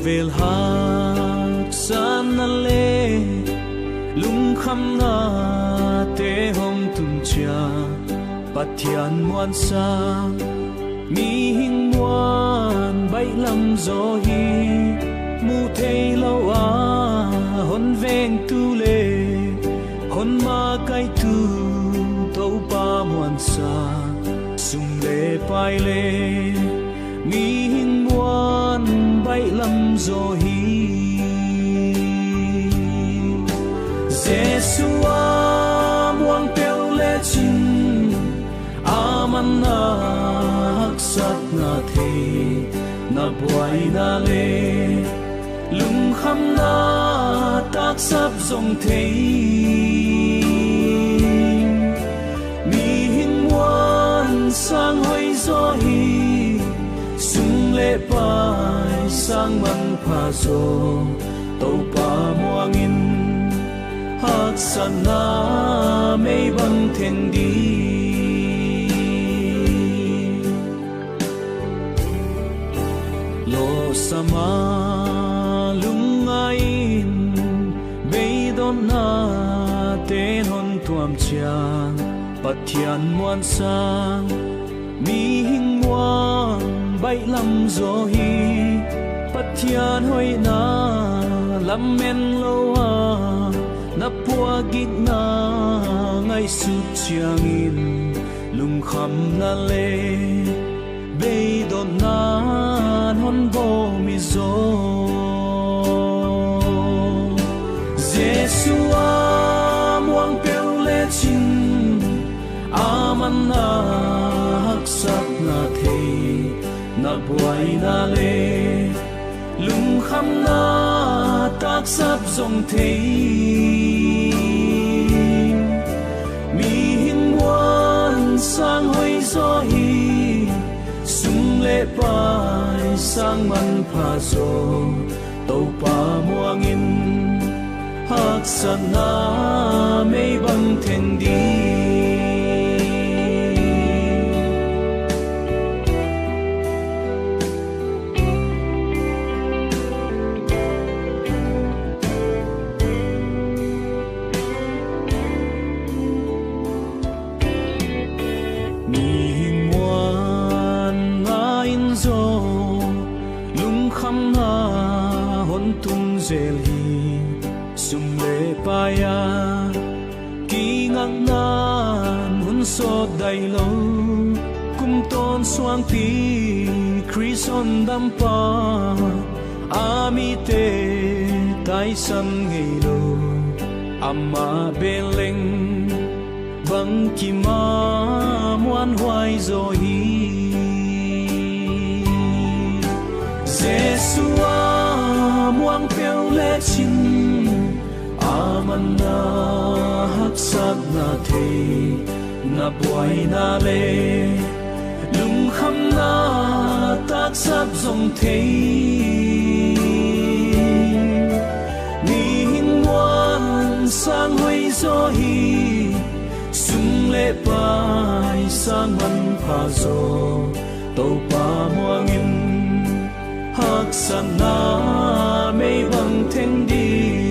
vel hak san na le lung kham na te hom tum cha pathian muan sa mi hing muan bai lam zo hi mu thei lo a hon veng tu le hon ma kai tu to pa muan sa sum le pai le mi hing muan bai lam zo hi Jesua muang pel le chin aman na sat na the na boy na le lung kham na tak sap zong the mi hing muan sang hoi zo hi sung le pai sang man pha zo to pa muang in hak sana mei bang thiên đi lo sama lung ngain bei don na ten hon tuam chiang pathian muan sang mi hing muan bai lam zo hi pathian hoi na lam men lo a na pua git na ngay sut chiang in lung kham na le bei don na hon bo mi zo Jesua muang pel le chin aman na hak sat na the na boy na le lung kham na tak sap zong the mi hing muan sang hoi zo hi sung le pai sang man pha zo to pa muang in hak sana mei bang thiên đi zel hi sum le paya ki ngang nan hun so dai lo kum ton swang pi krison dam pa ami te tai san ngei lo amma beleng bang ki ma muan hoai zo hi Jesua muang pel le chin aman na hak sat na the na boy na le lung kham na tak sap zong the mi hing muan sang hoi zo hi sung le pai sang man pha zo to pa muang in hak sana mei bang thiên đi